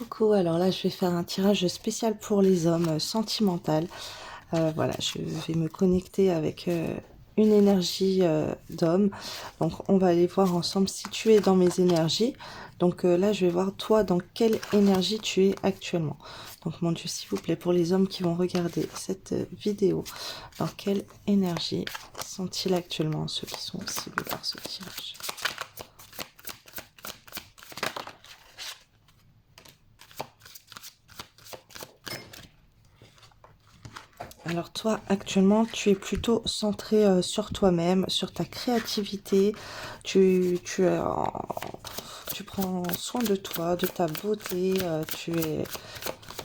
Coucou, alors là je vais faire un tirage spécial pour les hommes sentimental. Voilà, je vais me connecter avec une énergie d'homme. Donc on va aller voir ensemble si tu es dans mes énergies. Donc là je vais voir toi dans quelle énergie tu es actuellement. Donc mon Dieu, s'il vous plaît, pour les hommes qui vont regarder cette vidéo, dans quelle énergie sont-ils actuellement, ceux qui sont ciblés par ce tirage? Alors toi, actuellement, tu es plutôt centré sur toi-même, sur ta créativité. Tu prends soin de toi, de ta beauté. Tu es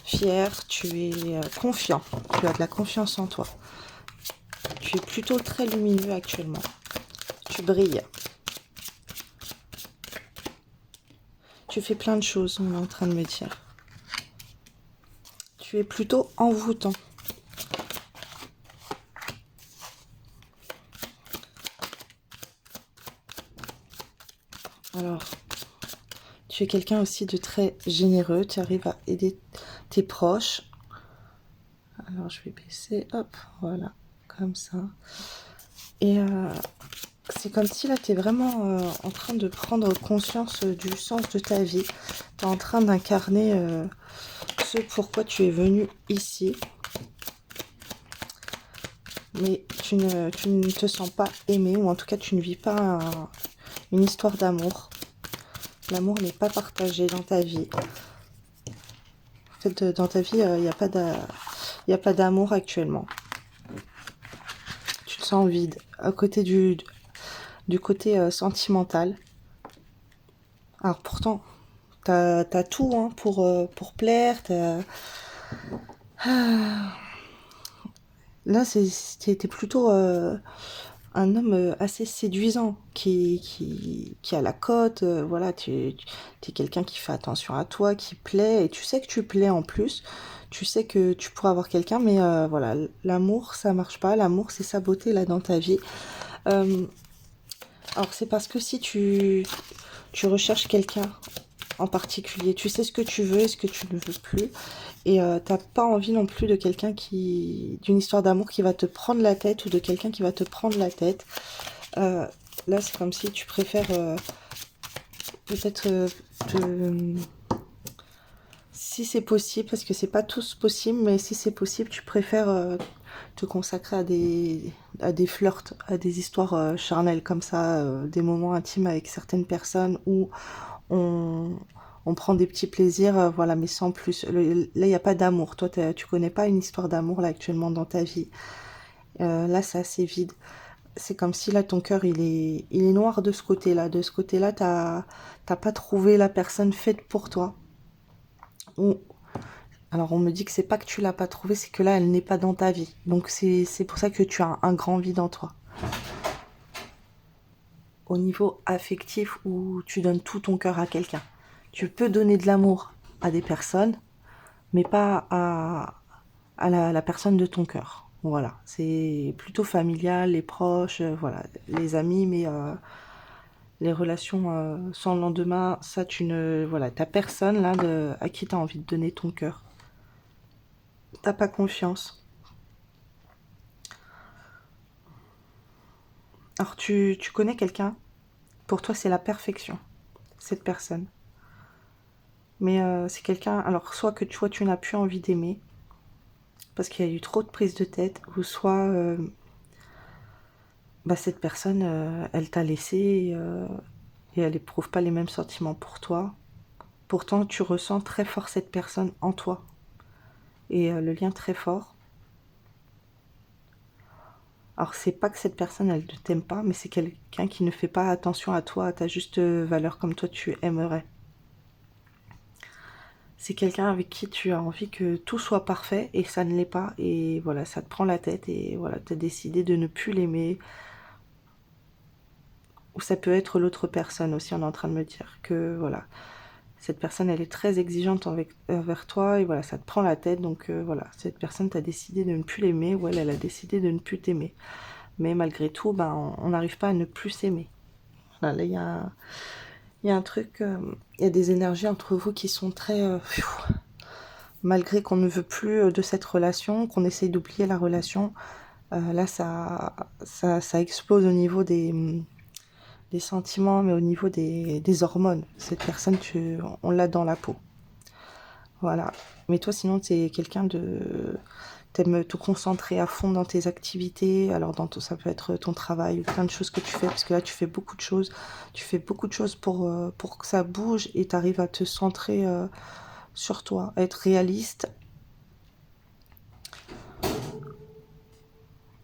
fier, tu es confiant. Tu as de la confiance en toi. Tu es plutôt très lumineux actuellement. Tu brilles. Tu fais plein de choses, on est en train de me dire. Tu es plutôt envoûtant. Alors, tu es quelqu'un aussi de très généreux. Tu arrives à aider tes proches. Alors, je vais baisser. Hop, voilà. Comme ça. Et c'est comme si là, tu es vraiment en train de prendre conscience du sens de ta vie. Tu es en train d'incarner ce pourquoi tu es venu ici. Mais tu ne te sens pas aimé, ou en tout cas, tu ne vis pas une histoire d'amour. L'amour n'est pas partagé dans ta vie. En fait, dans ta vie, il n'y a pas d'amour actuellement. Tu te sens vide. À côté du côté sentimental. Alors pourtant, t'as tout hein, pour plaire. Là, t'es plutôt un homme assez séduisant qui a la cote. Voilà, tu es quelqu'un qui fait attention à toi, qui plaît. Et tu sais que tu plais en plus. Tu sais que tu pourras avoir quelqu'un. Mais voilà, l'amour, ça marche pas. L'amour, c'est saboté là dans ta vie. Alors c'est parce que si tu recherches quelqu'un en particulier, tu sais ce que tu veux et ce que tu ne veux plus, et t'as pas envie non plus de quelqu'un d'une histoire d'amour qui va te prendre la tête, ou de quelqu'un qui va te prendre la tête. Là c'est comme si tu préfères peut-être si c'est possible, parce que c'est pas tous possible, mais si c'est possible, tu préfères te consacrer à des flirts, à des histoires charnelles comme ça, des moments intimes avec certaines personnes où on, on prend des petits plaisirs, voilà, mais sans plus. Là, il n'y a pas d'amour. Toi, tu connais pas une histoire d'amour là actuellement dans ta vie. Là, c'est assez vide. C'est comme si là, ton cœur, il est noir de ce côté-là. De ce côté-là, t'as pas trouvé la personne faite pour toi. Ou alors on me dit que c'est pas que tu l'as pas trouvée, c'est que là elle n'est pas dans ta vie. Donc c'est pour ça que tu as un grand vide en toi. Au niveau affectif, où tu donnes tout ton cœur à quelqu'un. Tu peux donner de l'amour à des personnes, mais pas à la personne de ton cœur. Voilà, c'est plutôt familial, les proches, voilà, les amis, mais les relations sans lendemain, ça tu ne... Voilà, t'as personne là à qui t'as envie de donner ton cœur. T'as pas confiance. Alors tu connais quelqu'un, pour toi c'est la perfection, cette personne. Mais c'est quelqu'un, alors soit que tu n'as plus envie d'aimer, parce qu'il y a eu trop de prises de tête, ou soit bah, cette personne, elle t'a laissé et elle éprouve pas les mêmes sentiments pour toi. Pourtant, tu ressens très fort cette personne en toi, et le lien très fort. Alors, c'est pas que cette personne, elle ne t'aime pas, mais c'est quelqu'un qui ne fait pas attention à toi, à ta juste valeur comme toi tu aimerais. C'est quelqu'un avec qui tu as envie que tout soit parfait, et ça ne l'est pas, et voilà, ça te prend la tête, et voilà, tu as décidé de ne plus l'aimer. Ou ça peut être l'autre personne aussi, on est en train de me dire que voilà, cette personne elle est très exigeante envers toi, et voilà, ça te prend la tête, donc voilà, cette personne t'a décidé de ne plus l'aimer, ou elle a décidé de ne plus t'aimer. Mais malgré tout, ben, on n'arrive pas à ne plus s'aimer. Voilà, là, il y a Il y a un truc, il y a des énergies entre vous qui sont très... malgré qu'on ne veut plus de cette relation, qu'on essaye d'oublier la relation, là, ça explose au niveau des sentiments, mais au niveau des hormones. Cette personne, on l'a dans la peau. Voilà. Mais toi, sinon, tu es quelqu'un de... T'aimes te concentrer à fond dans tes activités. Alors, ça peut être ton travail ou plein de choses que tu fais, parce que là, tu fais beaucoup de choses. Tu fais beaucoup de choses pour que ça bouge et tu arrives à te centrer sur toi, à être réaliste.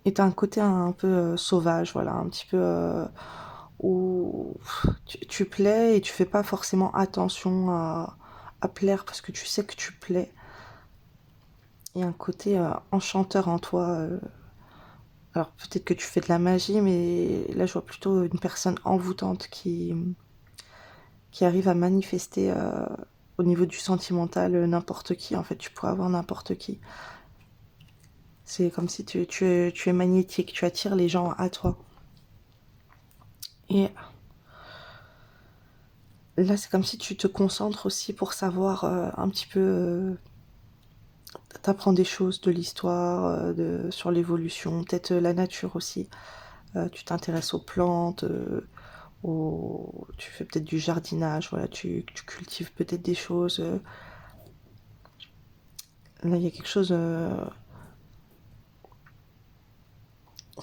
Et t'as un côté un peu sauvage, voilà, un petit peu où tu plais et tu fais pas forcément attention à plaire parce que tu sais que tu plais. Il y a un côté enchanteur en toi. Alors peut-être que tu fais de la magie, mais là je vois plutôt une personne envoûtante qui arrive à manifester au niveau du sentimental n'importe qui. En fait, tu pourrais avoir n'importe qui. C'est comme si tu es magnétique, tu attires les gens à toi. Et là, c'est comme si tu te concentres aussi pour savoir un petit peu... T'apprends des choses de l'histoire, sur l'évolution, peut-être la nature aussi. Tu t'intéresses aux plantes, tu fais peut-être du jardinage, voilà, tu cultives peut-être des choses. Là, il y a quelque chose...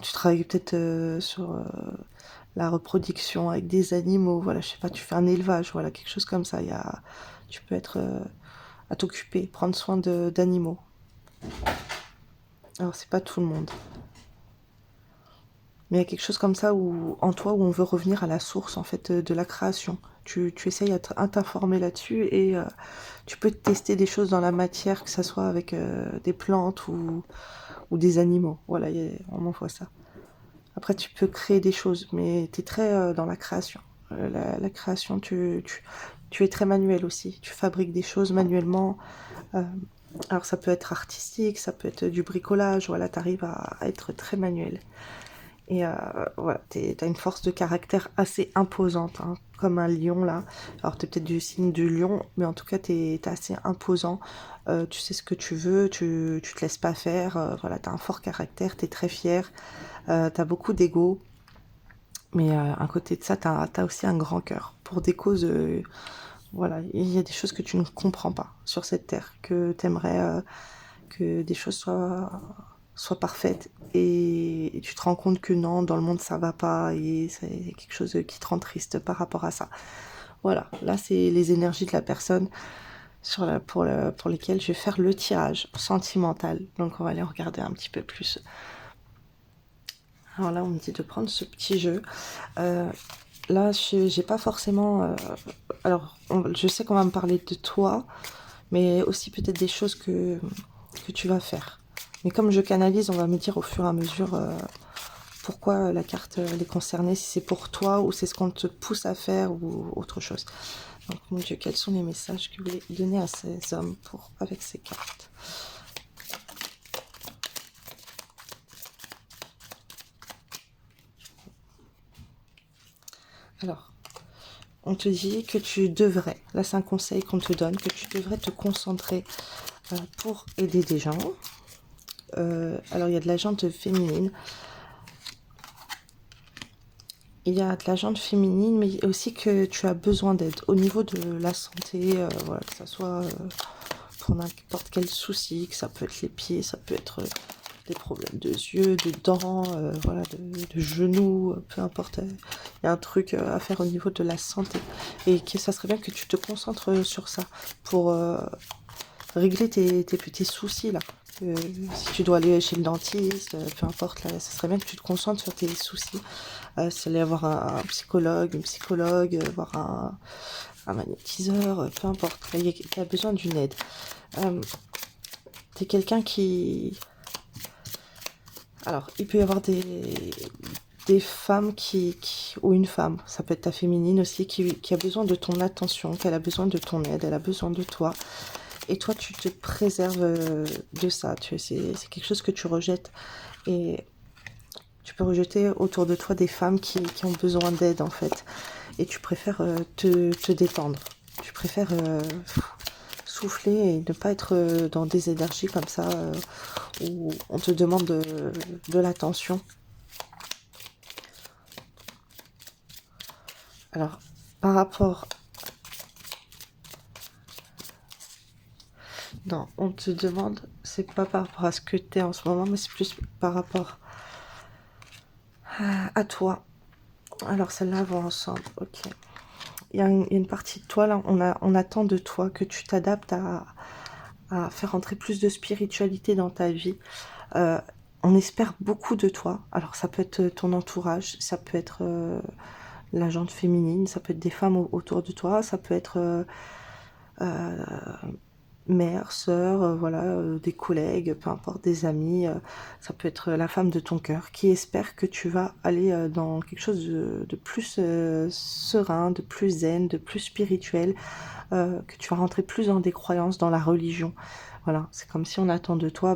tu travailles peut-être sur la reproduction avec des animaux, voilà, je sais pas, tu fais un élevage, voilà, quelque chose comme ça. Tu peux être à t'occuper, prendre soin d'animaux. Alors, c'est pas tout le monde. Mais il y a quelque chose comme ça en toi où on veut revenir à la source en fait de la création. Tu essayes à t'informer là-dessus et tu peux tester des choses dans la matière, que ça soit avec des plantes ou des animaux. Voilà, on m'envoie ça. Après, tu peux créer des choses, mais tu es très dans la création. La création, tu es très manuel aussi. Tu fabriques des choses manuellement. Euh, alors, ça peut être artistique, ça peut être du bricolage. Voilà, tu arrives à être très manuel. Et voilà, t'as une force de caractère assez imposante, hein, comme un lion là. Alors t'es peut-être du signe du lion, mais en tout cas t'es assez imposant. Tu sais ce que tu veux, tu te laisses pas faire. Voilà, t'as un fort caractère, t'es très fier, t'as beaucoup d'ego. Mais à côté de ça, t'as aussi un grand cœur. Pour des causes, voilà, il y a des choses que tu ne comprends pas sur cette terre, que t'aimerais que des choses soient parfaites et tu te rends compte que non, dans le monde ça va pas et c'est quelque chose qui te rend triste par rapport à ça. Voilà, là c'est les énergies de la personne pour lesquelles je vais faire le tirage sentimental. Donc on va aller regarder un petit peu plus. Alors là on me dit de prendre ce petit jeu. Là j'ai pas forcément... alors je sais qu'on va me parler de toi, mais aussi peut-être des choses que tu vas faire. Mais comme je canalise, on va me dire au fur et à mesure pourquoi la carte elle est concernée, si c'est pour toi ou c'est ce qu'on te pousse à faire ou autre chose. Donc mon Dieu, quels sont les messages que vous voulez donner à ces hommes avec ces cartes? Alors, on te dit que tu devrais, là c'est un conseil qu'on te donne, que tu devrais te concentrer pour aider des gens. Alors il y a de la jante féminine. Il y a de la jante féminine, mais aussi que tu as besoin d'aide au niveau de la santé, voilà, que ça soit pour n'importe quel souci, que ça peut être les pieds, ça peut être des problèmes de yeux, de dents, voilà, de genoux, peu importe. Il y a un truc à faire au niveau de la santé. Et que ça serait bien que tu te concentres sur ça pour régler tes petits soucis là. Si tu dois aller chez le dentiste, peu importe, là, ça serait bien que tu te concentres sur tes soucis. Si aller avoir un psychologue, une psychologue, voir un magnétiseur, peu importe. Là, il y a besoin d'une aide. T'es quelqu'un qui... Alors, il peut y avoir des femmes ou une femme, ça peut être ta féminine aussi, qui a besoin de ton attention, qu'elle a besoin de ton aide, elle a besoin de toi. Et toi, tu te préserves de ça. C'est quelque chose que tu rejettes. Et tu peux rejeter autour de toi des femmes qui ont besoin d'aide, en fait. et tu préfères te détendre. Tu préfères souffler et ne pas être dans des énergies comme ça où on te demande de l'attention. Alors, par rapport... Non, on te demande, c'est pas par rapport à ce que tu es en ce moment, mais c'est plus par rapport à toi. Alors, celle-là va ensemble, ok. Il y a une partie de toi, là, on attend de toi que tu t'adaptes à faire entrer plus de spiritualité dans ta vie. Euh, on espère beaucoup de toi. Alors, ça peut être ton entourage, ça peut être la gente féminine, ça peut être des femmes autour de toi, ça peut être mère, sœur, voilà, des collègues, peu importe, des amis, ça peut être la femme de ton cœur qui espère que tu vas aller dans quelque chose de plus serein, de plus zen, de plus spirituel, que tu vas rentrer plus dans des croyances, dans la religion. Voilà, c'est comme si on attend de toi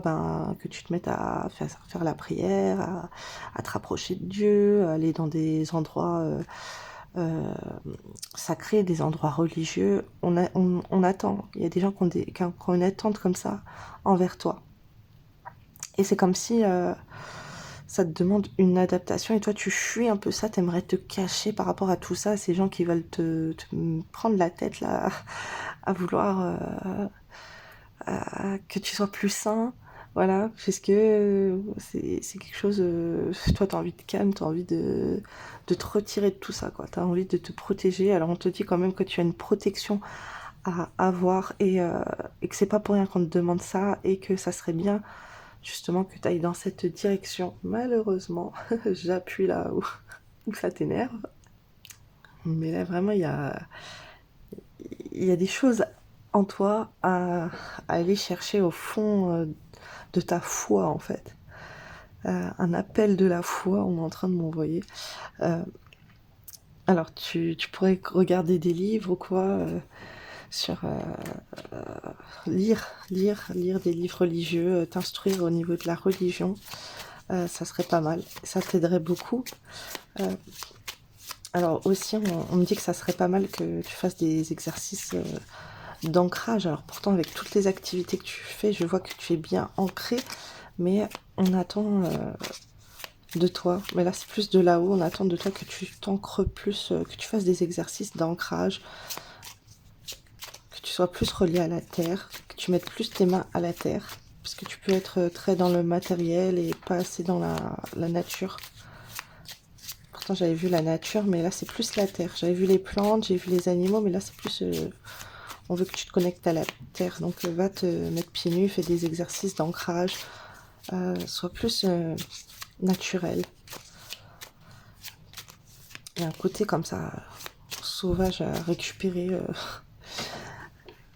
que tu te mettes à faire la prière, à te rapprocher de Dieu, à aller dans des endroits euh, sacrés, des endroits religieux. On attend. Il y a des gens qui ont une attente comme ça envers toi. Et c'est comme si ça te demande une adaptation et toi tu fuis un peu ça, t'aimerais te cacher par rapport à tout ça, ces gens qui veulent te prendre la tête là, à vouloir que tu sois plus sain, voilà, parce que c'est quelque chose, toi t'as envie de calme, t'as envie de te retirer de tout ça, quoi, t'as envie de te protéger, alors on te dit quand même que tu as une protection à avoir et que c'est pas pour rien qu'on te demande ça et que ça serait bien justement que tu ailles dans cette direction. Malheureusement, j'appuie là où ça t'énerve, mais là vraiment il y a des choses en toi à aller chercher au fond de ta foi en fait. Un appel de la foi, on est en train de m'envoyer. Alors tu pourrais regarder des livres ou quoi sur lire des livres religieux, t'instruire au niveau de la religion, ça serait pas mal. Ça t'aiderait beaucoup. Alors aussi, on me dit que ça serait pas mal que tu fasses des exercices d'ancrage. Alors pourtant, avec toutes les activités que tu fais, je vois que tu es bien ancré, mais on attend de toi. Mais là, c'est plus de là-haut. On attend de toi que tu t'ancres plus, que tu fasses des exercices d'ancrage, que tu sois plus relié à la terre, que tu mettes plus tes mains à la terre, parce que tu peux être très dans le matériel et pas assez dans la nature. Pourtant, j'avais vu la nature, mais là, c'est plus la terre. J'avais vu les plantes, j'ai vu les animaux, mais là, c'est plus... on veut que tu te connectes à la terre. Donc, va te mettre pieds nus, fais des exercices d'ancrage. Sois plus naturel. Il y a un côté comme ça, sauvage à récupérer.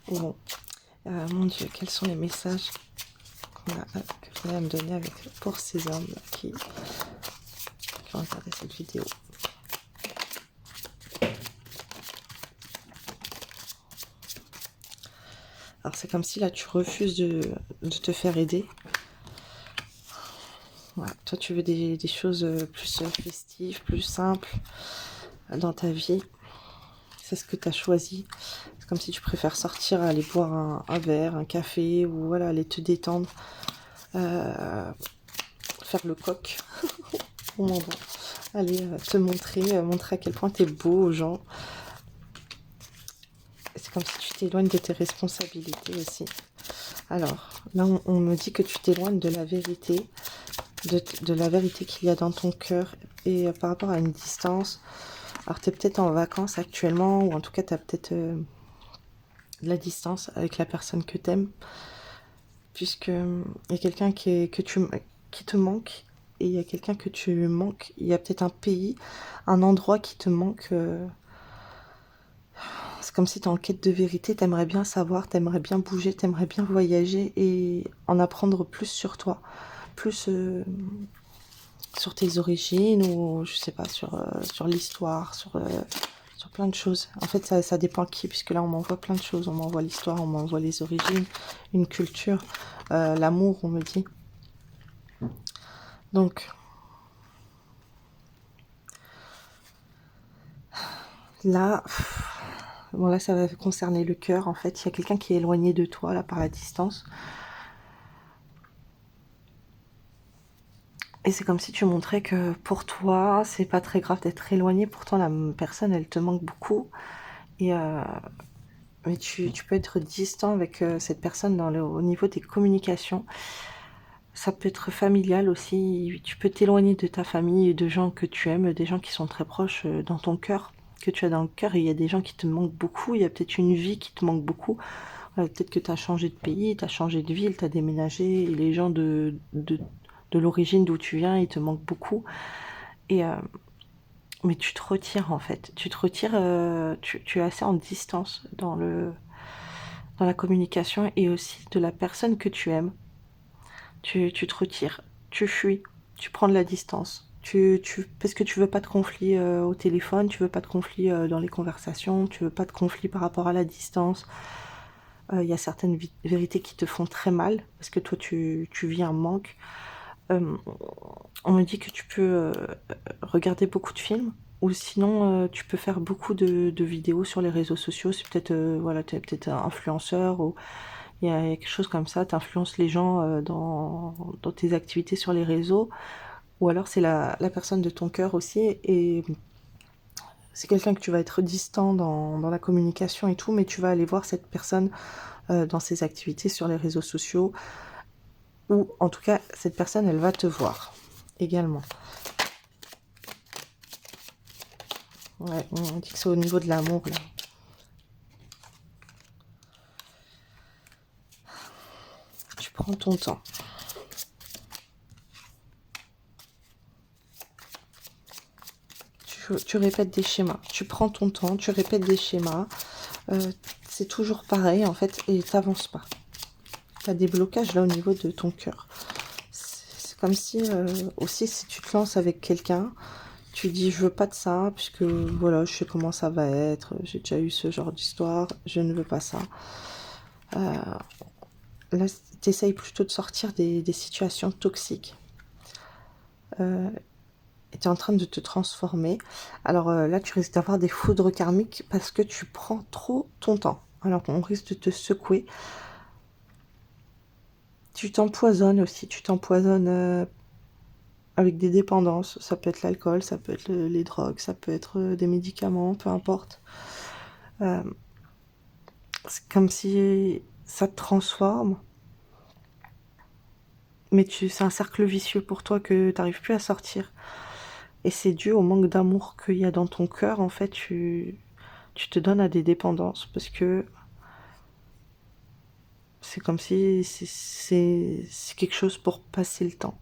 Bon. Mon Dieu, quels sont les messages que vous allez me donner pour ces hommes qui ont regardé cette vidéo. Alors c'est comme si là tu refuses de te faire aider. Voilà. Toi tu veux des choses plus festives, plus simples dans ta vie. C'est ce que tu as choisi. C'est comme si tu préfères sortir, aller boire un verre, un café, ou voilà, aller te détendre. Faire le coq au moment. Aller te montrer à quel point tu es beau aux gens. C'est comme si tu t'éloignes de tes responsabilités aussi. Alors, là, on me dit que tu t'éloignes de la vérité, de la vérité qu'il y a dans ton cœur et par rapport à une distance. Alors, tu es peut-être en vacances actuellement, ou en tout cas, tu as peut-être de la distance avec la personne que tu aimes, puisque il y a quelqu'un qui te manque, et il y a quelqu'un que tu manques. Il y a peut-être un pays, un endroit qui te manque. C'est comme si tu es en quête de vérité, t'aimerais bien savoir, t'aimerais bien bouger, t'aimerais bien voyager et en apprendre plus sur toi, plus sur tes origines ou je sais pas, sur l'histoire, sur plein de choses. En fait, ça dépend qui, puisque là on m'envoie plein de choses, on m'envoie l'histoire, on m'envoie les origines, une culture, l'amour, on me dit. Donc, Là, bon là ça va concerner le cœur en fait. Il y a quelqu'un qui est éloigné de toi là par la distance. Et c'est comme si tu montrais que pour toi, c'est pas très grave d'être éloigné. Pourtant, la personne, elle te manque beaucoup. Et mais tu peux être distant avec cette personne au niveau des communications. Ça peut être familial aussi. Tu peux t'éloigner de ta famille et de gens que tu aimes, des gens qui sont très proches dans ton cœur, que tu as dans le cœur. Et il y a des gens qui te manquent beaucoup. Il y a peut-être une vie qui te manque beaucoup. Peut-être que tu as changé de pays, tu as changé de ville, tu as déménagé. Et les gens de l'origine d'où tu viens, ils te manquent beaucoup. Et mais tu te retires en fait. Tu te retires, tu es assez en distance dans la communication et aussi de la personne que tu aimes. Tu te retires, tu fuis, tu prends de la distance. Parce que tu veux pas de conflit au téléphone, tu veux pas de conflit dans les conversations, tu veux pas de conflit par rapport à la distance. Il y a certaines vérités qui te font très mal parce que toi tu vis un manque. Euh, on me dit que tu peux regarder beaucoup de films ou sinon tu peux faire beaucoup de vidéos sur les réseaux sociaux. C'est peut-être voilà, tu es peut-être un influenceur ou il y a quelque chose comme ça, tu influences les gens dans tes activités sur les réseaux ou alors c'est la personne de ton cœur aussi et c'est quelqu'un que tu vas être distant dans la communication et tout, mais tu vas aller voir cette personne dans ses activités sur les réseaux sociaux ou en tout cas cette personne elle va te voir également. Ouais, on dit que c'est au niveau de l'amour là. Tu prends ton temps. Tu répètes des schémas. Tu prends ton temps, tu répètes des schémas. C'est toujours pareil en fait et t'avances pas. Tu as des blocages là au niveau de ton cœur. C'est comme si aussi si tu te lances avec quelqu'un, tu dis je veux pas de ça puisque voilà je sais comment ça va être, j'ai déjà eu ce genre d'histoire, je ne veux pas ça. Là tu essayes plutôt de sortir des situations toxiques. Et tu es en train de te transformer. Alors là, tu risques d'avoir des foudres karmiques parce que tu prends trop ton temps. Alors on risque de te secouer. Tu t'empoisonnes aussi. Tu t'empoisonnes avec des dépendances. Ça peut être l'alcool, ça peut être les drogues, ça peut être des médicaments, peu importe. C'est comme si ça te transforme. Mais c'est un cercle vicieux pour toi que tu n'arrives plus à sortir. Et c'est dû au manque d'amour qu'il y a dans ton cœur. En fait, tu te donnes à des dépendances parce que c'est comme si c'est quelque chose pour passer le temps.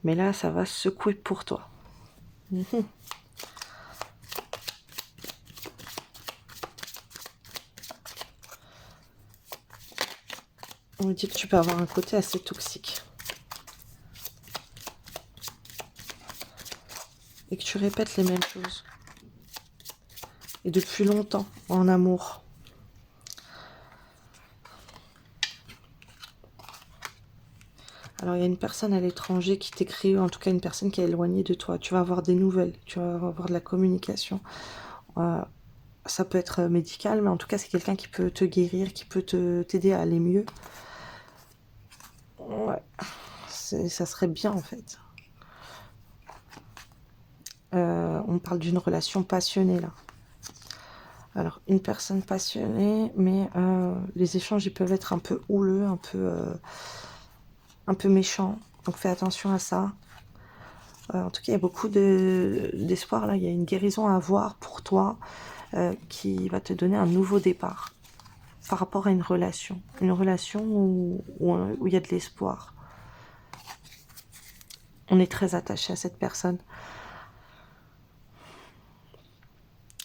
Mais là, ça va secouer pour toi. Mhm. On me dit que tu peux avoir un côté assez toxique. Et que tu répètes les mêmes choses. Et depuis longtemps, en amour. Alors, il y a une personne à l'étranger qui t'écrit, ou en tout cas une personne qui est éloignée de toi. Tu vas avoir des nouvelles, tu vas avoir de la communication. Euh, ça peut être médical, mais en tout cas, c'est quelqu'un qui peut te guérir, qui peut t'aider à aller mieux. Ouais, ça serait bien en fait. On parle d'une relation passionnée là. Alors, une personne passionnée, mais les échanges ils peuvent être un peu houleux, un peu méchants. Donc fais attention à ça. En tout cas, il y a beaucoup d'espoir là. Il y a une guérison à avoir pour toi qui va te donner un nouveau départ par rapport à une relation. Une relation où il y a de l'espoir. On est très attaché à cette personne.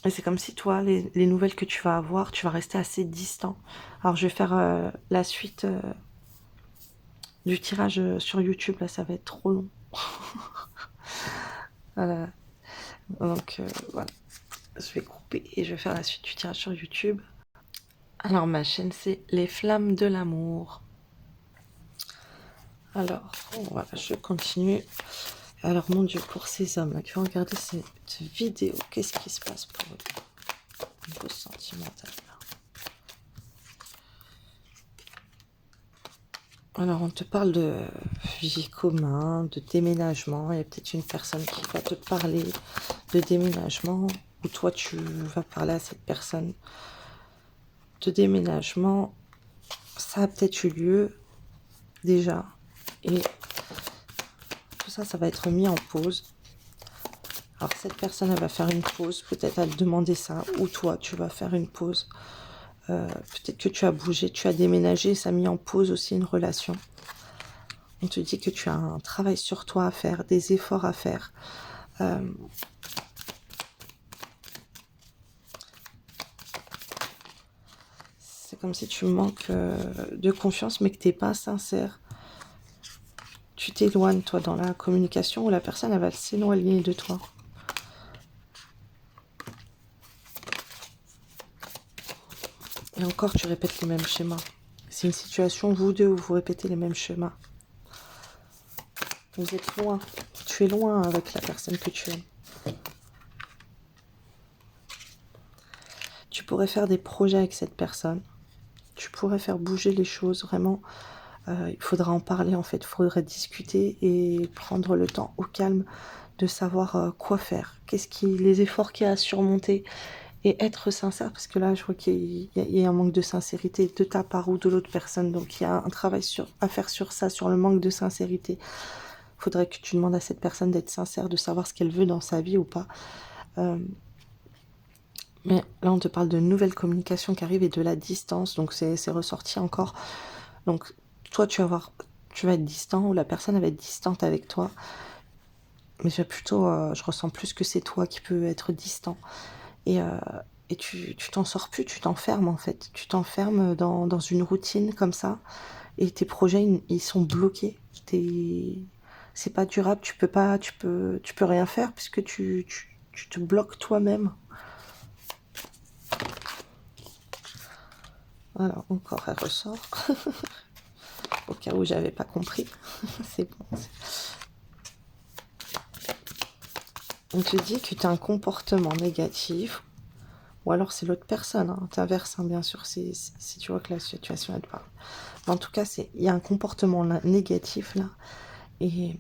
Et c'est comme si toi, les nouvelles que tu vas avoir, tu vas rester assez distant. Alors je vais faire la suite du tirage sur YouTube, là ça va être trop long. Voilà. Donc voilà, je vais couper et je vais faire la suite du tirage sur YouTube. Alors ma chaîne c'est Les Flammes de l'amour. Alors voilà, je continue. Alors, mon Dieu, pour ces hommes-là qui vont regarder cette vidéo, qu'est-ce qui se passe pour eux au niveau sentimental? Alors, on te parle de vie commun, de déménagement. Il y a peut-être une personne qui va te parler de déménagement, ou toi, tu vas parler à cette personne de déménagement. Ça a peut-être eu lieu déjà. Et tout ça, ça va être mis en pause. Alors, cette personne, elle va faire une pause. Peut-être à te demander ça. Ou toi, tu vas faire une pause. Peut-être que tu as bougé, tu as déménagé. Ça a mis en pause aussi une relation. On te dit que tu as un travail sur toi à faire, des efforts à faire. C'est comme si tu manques de confiance, mais que tu n'es pas sincère. Tu t'éloignes, toi, dans la communication, où la personne, elle va s'éloigner de toi. Et encore, tu répètes les mêmes schémas. C'est une situation, vous deux, où vous répétez les mêmes schémas. Vous êtes loin. Tu es loin avec la personne que tu aimes. Tu pourrais faire des projets avec cette personne. Tu pourrais faire bouger les choses, vraiment. Il faudra en parler, en fait. Il faudrait discuter et prendre le temps au calme de savoir quoi faire. Les efforts qu'il y a à surmonter et être sincère, parce que là, je vois qu'il y a un manque de sincérité de ta part ou de l'autre personne. Donc, il y a un travail à faire sur ça, sur le manque de sincérité. Il faudrait que tu demandes à cette personne d'être sincère, de savoir ce qu'elle veut dans sa vie ou pas. Mais là, on te parle de nouvelles communications qui arrivent et de la distance. Donc, c'est ressorti encore. Donc, toi, tu vas être distant ou la personne elle va être distante avec toi. Mais je ressens plus que c'est toi qui peux être distant. Et tu t'en sors plus, tu t'enfermes en fait. Tu t'enfermes dans une routine comme ça. Et tes projets, ils sont bloqués. C'est pas durable, tu peux rien faire puisque tu te bloques toi-même. Voilà, encore elle ressort. Au cas où j'avais pas compris. C'est bon. On te dit que tu as un comportement négatif, ou alors c'est l'autre personne, hein. T'inverses, hein, bien sûr, si tu vois que la situation elle te parle. Mais en tout cas, il y a un comportement là, négatif là, et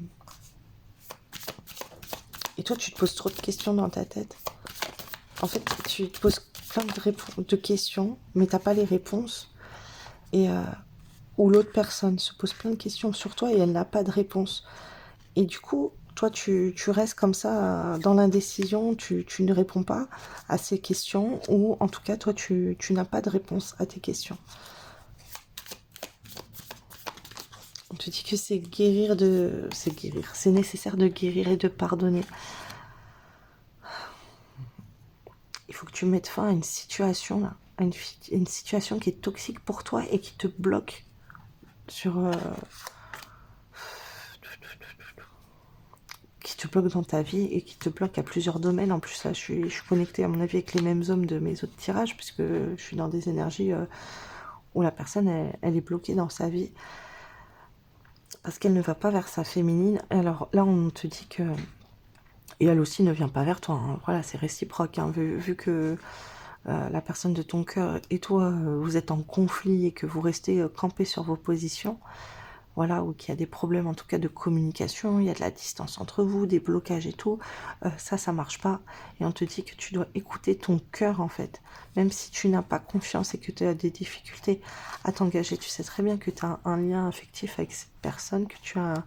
toi tu te poses trop de questions dans ta tête. En fait, tu te poses plein de questions, mais t'as pas les réponses, et ou l'autre personne se pose plein de questions sur toi et elle n'a pas de réponse. Et du coup, toi, tu restes comme ça dans l'indécision, tu ne réponds pas à ces questions, ou en tout cas, toi, tu n'as pas de réponse à tes questions. On te dit que c'est c'est nécessaire de guérir et de pardonner. Il faut que tu mettes fin à une situation, là, à une situation qui est toxique pour toi et qui te bloque sur... qui te bloque dans ta vie et qui te bloque à plusieurs domaines. En plus, là, je suis connectée, à mon avis, avec les mêmes hommes de mes autres tirages, puisque je suis dans des énergies où la personne, elle est bloquée dans sa vie parce qu'elle ne va pas vers sa féminine. Alors là, on te dit que... Et elle aussi ne vient pas vers toi. Hein. Voilà, c'est réciproque. Hein. Vu que la personne de ton cœur et toi, vous êtes en conflit et que vous restez campés sur vos positions, voilà, ou qu'il y a des problèmes en tout cas de communication, il y a de la distance entre vous, des blocages et tout, ça marche pas. Et on te dit que tu dois écouter ton cœur en fait, même si tu n'as pas confiance et que tu as des difficultés à t'engager. Tu sais très bien que tu as un lien affectif avec cette personne, que tu as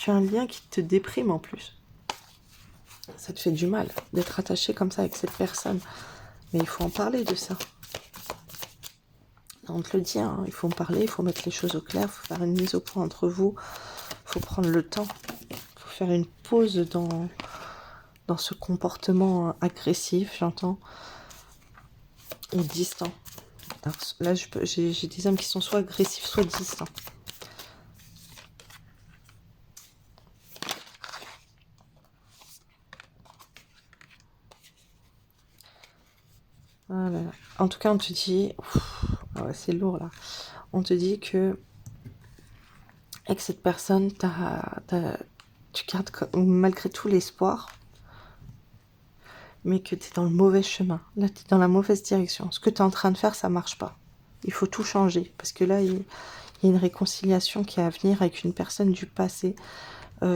un lien qui te déprime en plus. Ça te fait du mal d'être attaché comme ça avec cette personne, mais il faut en parler de ça. On te le dit, hein, il faut en parler, il faut mettre les choses au clair, il faut faire une mise au point entre vous, il faut prendre le temps, il faut faire une pause dans ce comportement agressif, j'entends, et distant. Alors, là, j'ai des hommes qui sont soit agressifs, soit distants. Voilà. En tout cas, on te dit... ouais, c'est lourd, là. On te dit que avec cette personne, tu gardes malgré tout l'espoir, mais que tu es dans le mauvais chemin. Là, tu es dans la mauvaise direction. Ce que tu es en train de faire, ça marche pas. Il faut tout changer, parce que là, il y a une réconciliation qui est à venir avec une personne du passé.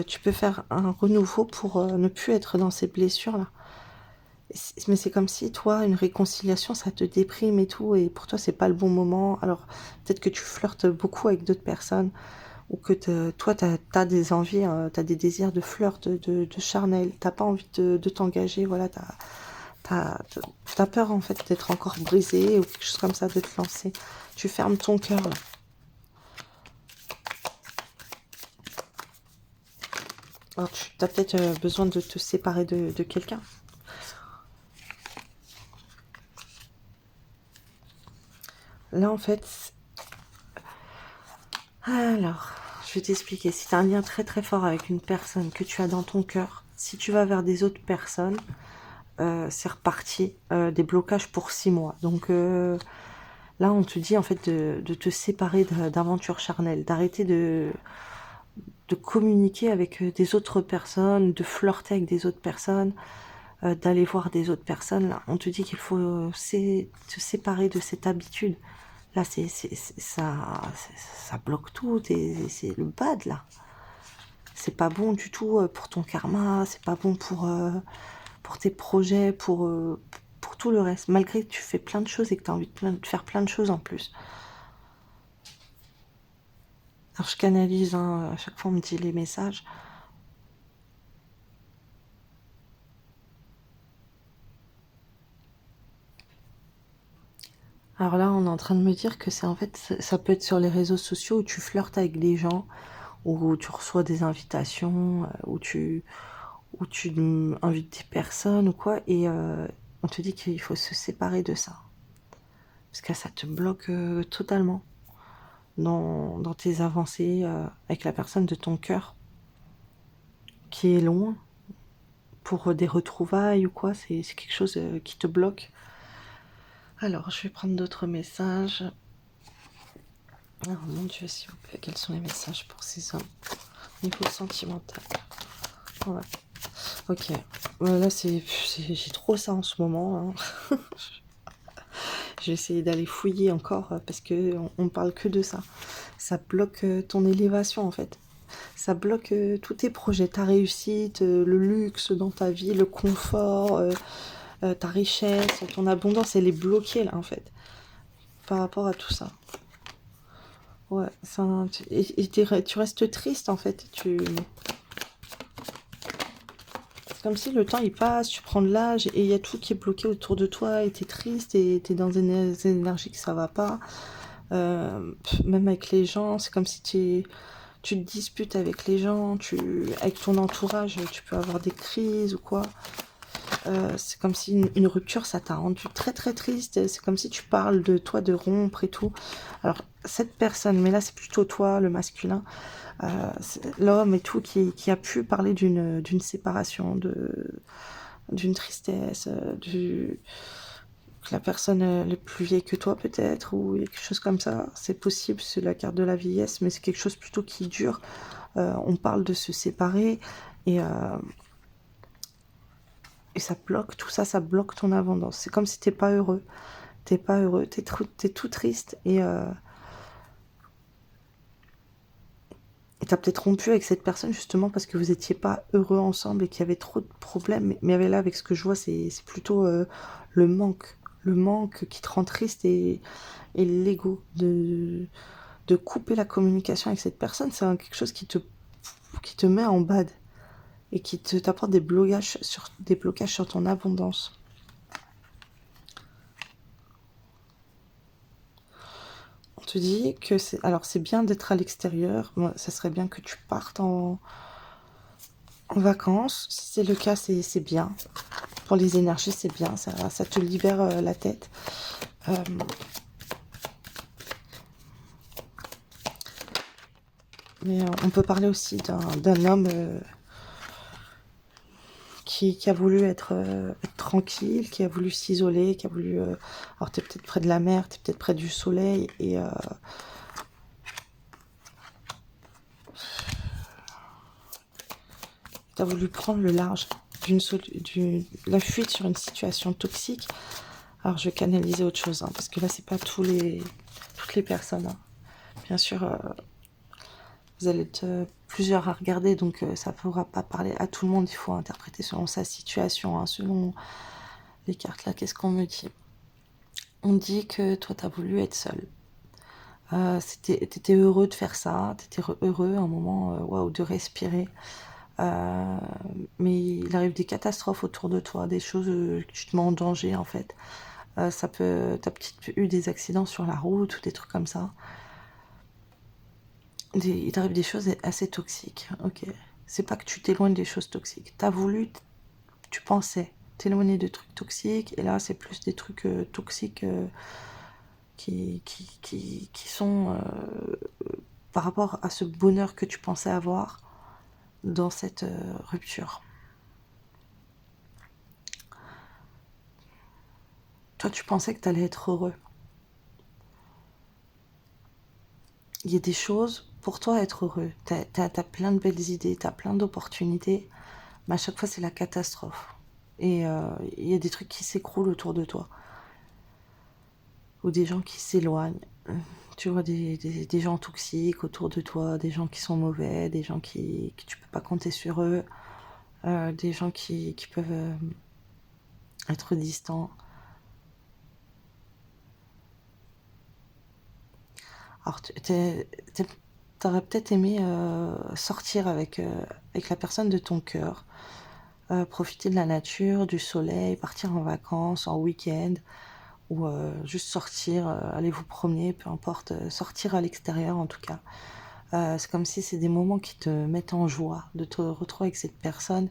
Tu peux faire un renouveau pour ne plus être dans ces blessures-là. Mais c'est comme si, toi, une réconciliation, ça te déprime et tout, et pour toi, c'est pas le bon moment. Alors, peut-être que tu flirtes beaucoup avec d'autres personnes, ou que toi, t'as des envies, t'as des désirs de flirt, de charnel, t'as pas envie de t'engager, voilà, t'as peur, en fait, d'être encore brisé, ou quelque chose comme ça, de te lancer. Tu fermes ton cœur, là. Alors, tu as peut-être besoin de te séparer de quelqu'un. Là, en fait, alors, je vais t'expliquer. Si tu as un lien très très fort avec une personne que tu as dans ton cœur, si tu vas vers des autres personnes, c'est reparti. Des blocages pour 6 mois. Donc là, on te dit en fait de te séparer d'aventures charnelles, d'arrêter de communiquer avec des autres personnes, de flirter avec des autres personnes, d'aller voir des autres personnes. Là, on te dit qu'il faut se séparer de cette habitude. Là, ça bloque tout, c'est le bad, là. C'est pas bon du tout pour ton karma, c'est pas bon pour tes projets, pour tout le reste. Malgré que tu fais plein de choses et que tu as envie de faire plein de choses en plus. Alors, je canalise, hein, à chaque fois on me dit les messages. Alors là, on est en train de me dire que c'est en fait, ça peut être sur les réseaux sociaux où tu flirtes avec des gens, où tu reçois des invitations, où tu invites des personnes ou quoi, et on te dit qu'il faut se séparer de ça. Parce que ça te bloque totalement dans tes avancées avec la personne de ton cœur qui est loin pour des retrouvailles ou quoi, c'est quelque chose qui te bloque. Alors, je vais prendre d'autres messages. Oh mon Dieu, s'il vous plaît, quels sont les messages pour ces hommes? Niveau sentimental. Ouais. Ok. Là, j'ai trop ça en ce moment. Hein. J'ai essayé d'aller fouiller encore parce que on parle que de ça. Ça bloque ton élévation en fait. Ça bloque tous tes projets, ta réussite, le luxe dans ta vie, le confort, ta richesse, ton abondance, elle est bloquée là en fait. Par rapport à tout ça. Ouais, et tu restes triste en fait. C'est comme si le temps il passe, tu prends de l'âge et il y a tout qui est bloqué autour de toi et t'es triste et t'es dans des énergies que ça va pas. Même avec les gens, c'est comme si tu te disputes avec les gens, avec ton entourage, tu peux avoir des crises ou quoi. C'est comme si une rupture, ça t'a rendu très très triste. C'est comme si tu parles de toi, de rompre et tout. Alors, cette personne, mais là c'est plutôt toi, le masculin, l'homme et tout, qui a pu parler d'une séparation, d'une tristesse, que la personne est plus vieille que toi peut-être, ou quelque chose comme ça. C'est possible, c'est la carte de la vieillesse, mais c'est quelque chose plutôt qui dure. On parle de se séparer et ça bloque, tout ça, ça bloque ton abondance. C'est comme si t'es pas heureux. T'es pas heureux, t'es tout triste et t'as peut-être rompu avec cette personne justement parce que vous étiez pas heureux ensemble et qu'il y avait trop de problèmes. Mais là, avec ce que je vois, c'est plutôt le manque. Le manque qui te rend triste et l'ego de couper la communication avec cette personne. C'est quelque chose qui te met en bad et qui t'apporte des blocages sur ton abondance. On te dit que c'est bien d'être à l'extérieur. Moi, ça serait bien que tu partes en vacances. Si c'est le cas, c'est bien. Pour les énergies, c'est bien. Ça te libère la tête. Mais on peut parler aussi d'un homme qui a voulu être tranquille, qui a voulu s'isoler, qui a voulu... alors, t'es peut-être près de la mer, t'es peut-être près du soleil, et tu as voulu prendre le large la fuite sur une situation toxique. Alors je vais canaliser autre chose, hein, parce que là c'est pas toutes les personnes, hein. Bien sûr, vous allez être plusieurs à regarder, donc ça ne pourra pas parler à tout le monde. Il faut interpréter selon sa situation, hein, selon les cartes là. Qu'est-ce qu'on me dit? On dit que toi tu as voulu être seul. T'étais heureux de faire ça, t'étais heureux un moment, waouh, de respirer. Mais il arrive des catastrophes autour de toi, des choses que tu te mets en danger en fait. T'as peut-être eu des accidents sur la route ou des trucs comme ça. Il t'arrive des choses assez toxiques, ok. C'est pas que tu t'éloignes des choses toxiques. T'as voulu, tu pensais t'éloigner de trucs toxiques, et là c'est plus des trucs toxiques qui sont par rapport à ce bonheur que tu pensais avoir dans cette rupture. Toi, tu pensais que tu allais être heureux. Il y a des choses pour toi être heureux. T'as plein de belles idées, t'as plein d'opportunités, mais à chaque fois c'est la catastrophe. Et il y a des trucs qui s'écroulent autour de toi. Ou des gens qui s'éloignent. Tu vois des gens toxiques autour de toi, des gens qui sont mauvais, des gens qui tu peux pas compter sur eux, des gens qui peuvent être distants. Alors, t'aurais peut-être aimé sortir avec la personne de ton cœur, profiter de la nature, du soleil, partir en vacances, en week-end, ou juste sortir, aller vous promener, peu importe, sortir à l'extérieur en tout cas. C'est comme si c'est des moments qui te mettent en joie de te retrouver avec cette personne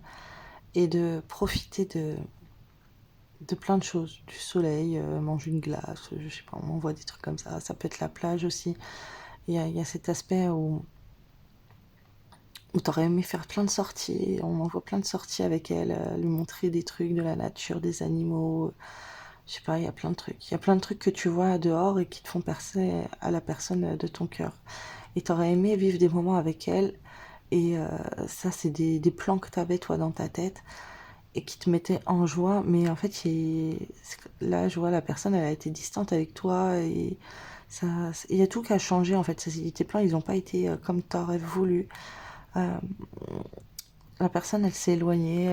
et de profiter de plein de choses, du soleil, manger une glace, je sais pas, on voit des trucs comme ça peut être la plage aussi. Il y a cet aspect où t'aurais aimé faire plein de sorties, on envoie plein de sorties avec elle, lui montrer des trucs de la nature, des animaux, je sais pas, il y a plein de trucs. Il y a plein de trucs que tu vois dehors et qui te font penser à la personne de ton cœur. Et t'aurais aimé vivre des moments avec elle, et ça c'est des plans que t'avais toi dans ta tête, et qui te mettaient en joie, mais en fait, là je vois la personne, elle a été distante avec toi, et ça, il y a tout qui a changé en fait. Tes plans, ils n'ont pas été comme t'aurais voulu. Euh, la personne, elle s'est éloignée,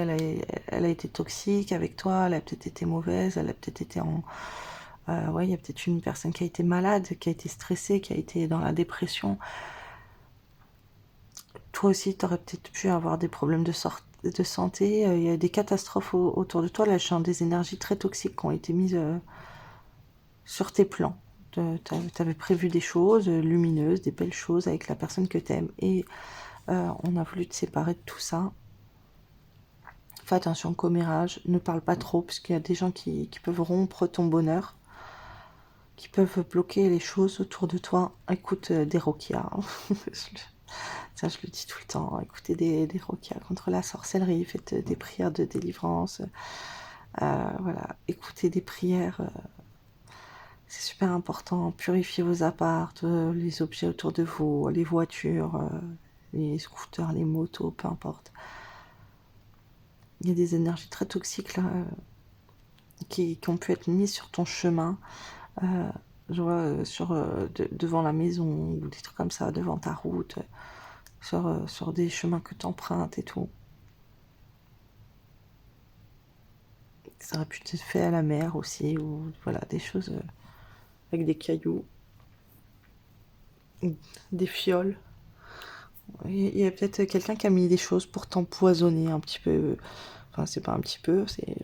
elle a été toxique avec toi, elle a peut-être été mauvaise, elle a peut-être été en... ouais, il y a peut-être une personne qui a été malade, qui a été stressée, qui a été dans la dépression. Toi aussi, tu aurais peut-être pu avoir des problèmes de santé. Il y a des catastrophes autour de toi. Là, je sens des énergies très toxiques qui ont été mises sur tes plans. Tu avais prévu des choses lumineuses, des belles choses avec la personne que tu aimes. Et on a voulu te séparer de tout ça. Fais attention au commérage, ne parle pas trop, parce qu'il y a des gens qui peuvent rompre ton bonheur, qui peuvent bloquer les choses autour de toi. Écoute des roquias. Ça, je le dis tout le temps. Écoutez des roquias contre la sorcellerie, faites des prières de délivrance. Voilà, écoutez des prières. C'est super important. Purifiez vos apparts, les objets autour de vous, les voitures, les scooters, les motos, peu importe. Il y a des énergies très toxiques là qui ont pu être mises sur ton chemin. Je vois devant la maison ou des trucs comme ça, devant ta route, sur des chemins que tu empruntes et tout. Ça aurait pu être fait à la mer aussi, ou voilà, des choses avec des cailloux, des fioles. Il y a peut-être quelqu'un qui a mis des choses pour t'empoisonner un petit peu. Enfin, c'est pas un petit peu, c'est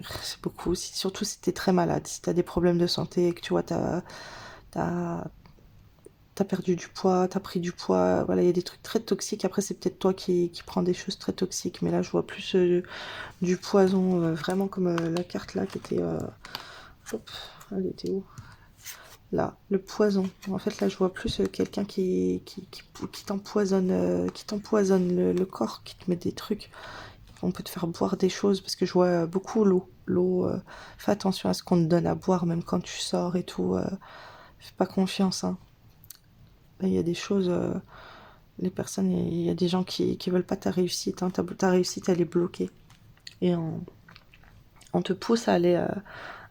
beaucoup. Surtout si t'es très malade, si t'as des problèmes de santé et que tu vois, t'as perdu du poids, t'as pris du poids. Voilà, il y a des trucs très toxiques. Après, c'est peut-être toi qui prends des choses très toxiques. Mais là, je vois plus du poison, vraiment comme la carte là qui était... hop, elle était où? Là, le poison. En fait, là, je vois plus quelqu'un qui t'empoisonne le corps, qui te met des trucs. On peut te faire boire des choses, parce que je vois beaucoup l'eau. L'eau, fais attention à ce qu'on te donne à boire, même quand tu sors et tout. Fais pas confiance, hein. Là, il y a des choses, les personnes, il y a des gens qui veulent pas ta réussite. Hein. Ta réussite, elle est bloquée. Et on te pousse à aller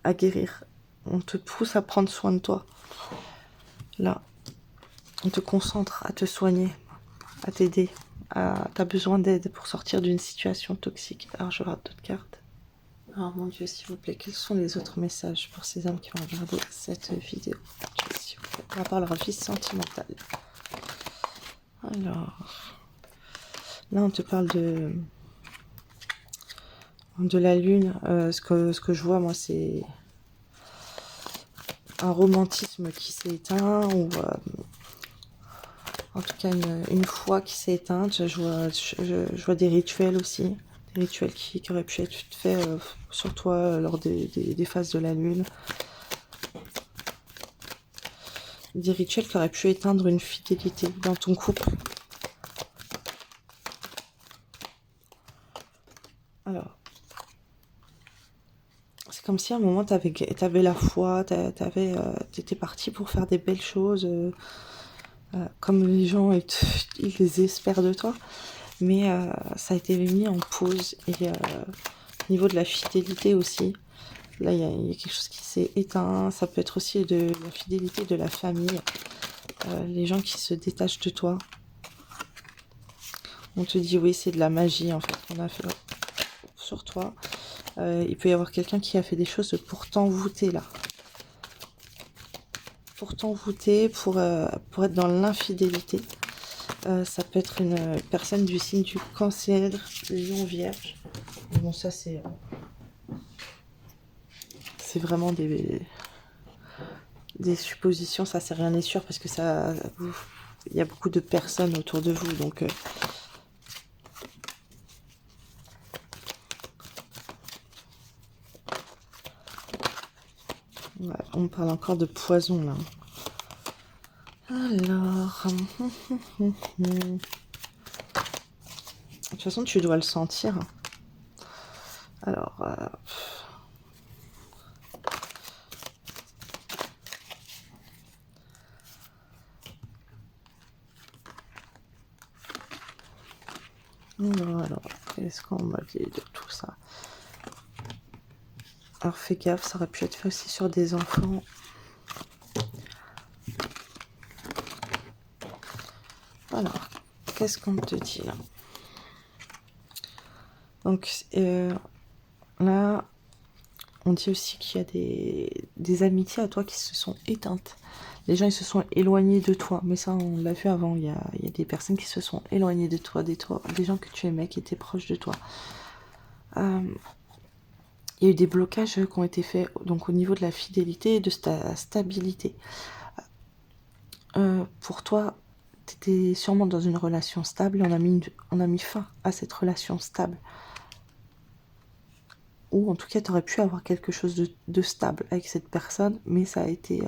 à guérir. On te pousse à prendre soin de toi. Là, on te concentre à te soigner, à t'aider. T'as besoin d'aide pour sortir d'une situation toxique. Alors, je regarde d'autres cartes. Alors, mon Dieu, s'il vous plaît, quels sont les autres messages pour ces âmes qui vont regarder cette vidéo? S'il vous plaît, par rapport à leur vie sentimentale. Alors, là, on te parle de la lune. Ce que je vois, moi, c'est un romantisme qui s'est éteint, ou en tout cas une foi qui s'est éteinte. Je vois des rituels aussi, des rituels qui auraient pu être faits sur toi lors des phases de la lune. Des rituels qui auraient pu éteindre une fidélité dans ton couple. Alors, c'est comme si à un moment tu avais la foi, t'étais parti pour faire des belles choses, comme les gens ils les espèrent de toi, mais ça a été mis en pause. Et au niveau de la fidélité aussi, là il y a quelque chose qui s'est éteint. Ça peut être aussi de la fidélité de la famille, les gens qui se détachent de toi. On te dit oui, c'est de la magie en fait qu'on a fait sur toi. Il peut y avoir quelqu'un qui a fait des choses pour t'envoûter là. Pour t'envoûter, pour être dans l'infidélité. Ça peut être une personne du signe du Cancer, Lion, Vierge. Bon, ça c'est vraiment des suppositions, ça c'est rien n'est sûr parce que ça, il y a beaucoup de personnes autour de vous, donc ouais, on parle encore de poison là. Alors, de toute façon tu dois le sentir. Alors, alors, qu'est-ce qu'on m'a dit de tout ça? Alors fais gaffe, ça aurait pu être fait aussi sur des enfants. Alors, qu'est-ce qu'on te dit là? Donc là, on dit aussi qu'il y a des amitiés à toi qui se sont éteintes. Les gens, ils se sont éloignés de toi. Mais ça, on l'a vu avant. Il y a des personnes qui se sont éloignées de toi, des gens que tu aimais, qui étaient proches de toi. Il y a eu des blocages qui ont été faits donc au niveau de la fidélité et de ta stabilité. Pour toi, tu étais sûrement dans une relation stable et on a mis fin à cette relation stable. Ou en tout cas, tu aurais pu avoir quelque chose de stable avec cette personne, mais ça a été...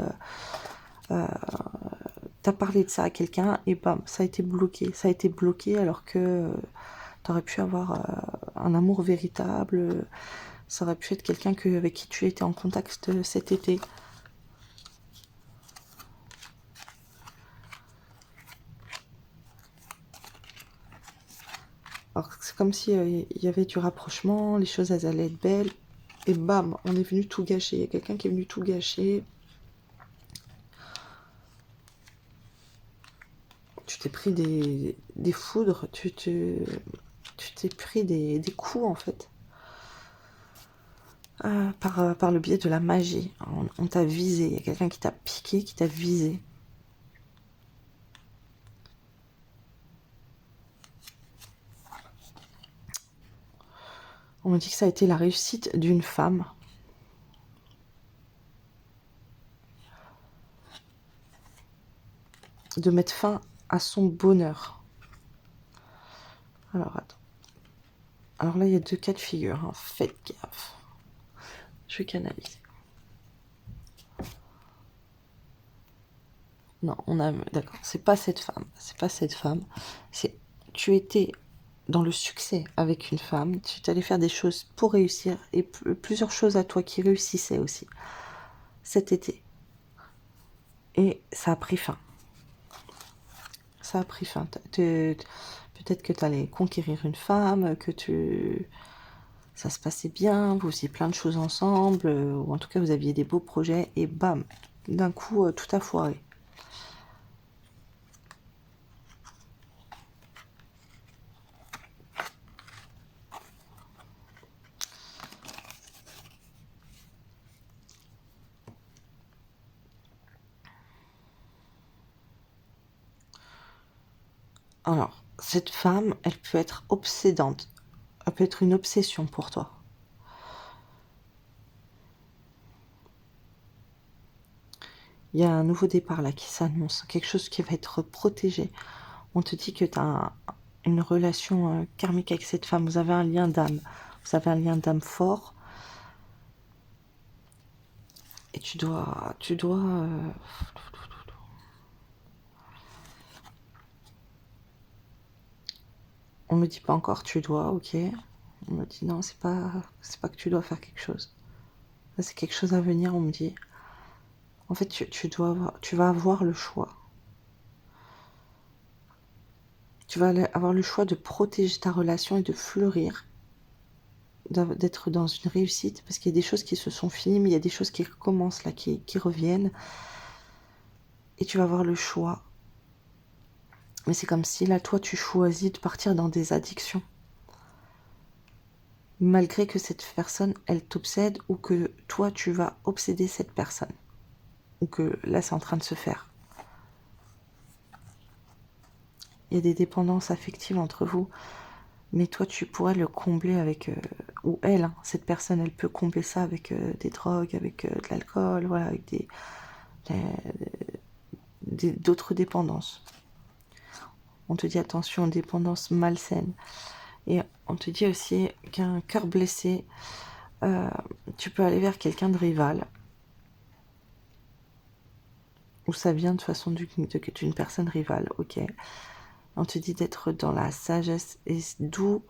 t'as parlé de ça à quelqu'un et bam, ça a été bloqué. Ça a été bloqué alors que tu aurais pu avoir un amour véritable. Ça aurait pu être quelqu'un avec qui tu étais en contact cet été. Alors c'est comme si il y avait du rapprochement, les choses elles allaient être belles, et bam, on est venu tout gâcher. Il y a quelqu'un qui est venu tout gâcher. Tu t'es pris des foudres, tu t'es pris des coups en fait. Par le biais de la magie. On t'a visé, il y a quelqu'un qui t'a piqué, qui t'a visé. On me dit que ça a été la réussite d'une femme. De mettre fin à son bonheur. Alors, attends. Alors là, il y a deux cas de figure. Hein. Faites gaffe. Je vais canaliser. Non, d'accord, c'est pas cette femme. C'est pas cette femme. Tu étais dans le succès avec une femme. Tu t'allais faire des choses pour réussir. Et plusieurs choses à toi qui réussissaient aussi. Cet été. Et ça a pris fin. ça a pris fin. Peut-être que tu allais conquérir une femme, ça se passait bien, vous faisiez plein de choses ensemble, ou en tout cas vous aviez des beaux projets, et bam, d'un coup, tout a foiré. Alors, cette femme, elle peut être obsédante, elle peut être une obsession pour toi. Il y a un nouveau départ là qui s'annonce, quelque chose qui va être protégé. On te dit que tu as une relation karmique avec cette femme, vous avez un lien d'âme, fort, et tu dois on me dit pas encore tu dois, ok. On me dit non, c'est pas que tu dois faire quelque chose. C'est quelque chose à venir, on me dit. En fait, tu vas avoir le choix. Tu vas avoir le choix de protéger ta relation et de fleurir, d'être dans une réussite, parce qu'il y a des choses qui se sont finies, mais il y a des choses qui recommencent là, qui reviennent. Et tu vas avoir le choix. Mais c'est comme si là, toi, tu choisis de partir dans des addictions. Malgré que cette personne, elle t'obsède, ou que toi, tu vas obséder cette personne. Ou que là, c'est en train de se faire. Il y a des dépendances affectives entre vous, mais toi, tu pourrais le combler avec... ou elle, hein, cette personne, elle peut combler ça avec des drogues, avec de l'alcool, voilà, avec d'autres dépendances. On te dit attention aux dépendances malsaines. Et on te dit aussi qu'un cœur blessé, tu peux aller vers quelqu'un de rival, ou ça vient de façon d'une personne rivale, ok. On te dit d'être dans la sagesse, et d'où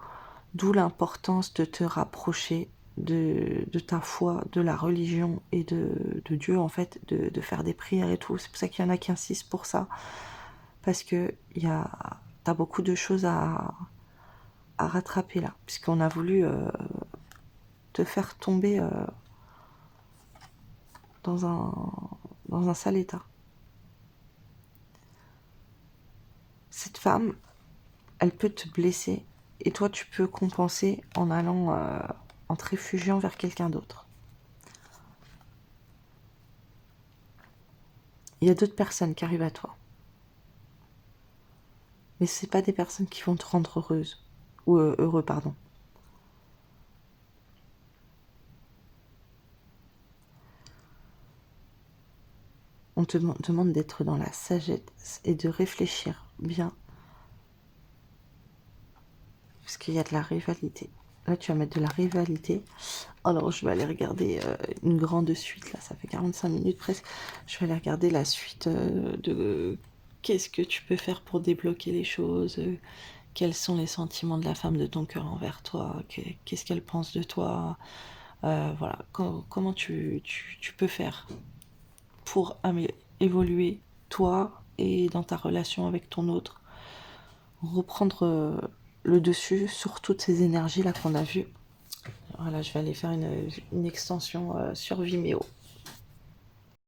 l'importance de te rapprocher de ta foi, de la religion et de Dieu, en fait, de faire des prières et tout. C'est pour ça qu'il y en a qui insistent pour ça, parce que t'as beaucoup de choses à rattraper là, puisqu'on a voulu te faire tomber dans un sale état. Cette femme, elle peut te blesser, et toi tu peux compenser en allant, en te réfugiant vers quelqu'un d'autre. Il y a d'autres personnes qui arrivent à toi, mais c'est pas des personnes qui vont te rendre heureuse, ou heureux, pardon. On te demande d'être dans la sagesse et de réfléchir bien, parce qu'il y a de la rivalité. Là, tu vas mettre de la rivalité. Alors, je vais aller regarder une grande suite. Là, ça fait 45 minutes presque. Je vais aller regarder la suite de qu'est-ce que tu peux faire pour débloquer les choses. Quels sont les sentiments de la femme de ton cœur envers toi. Qu'est-ce qu'elle pense de toi. Voilà. Comment tu peux faire pour évoluer toi et dans ta relation avec ton autre. Reprendre le dessus sur toutes ces énergies là qu'on a vues. Voilà, je vais aller faire une extension sur Vimeo.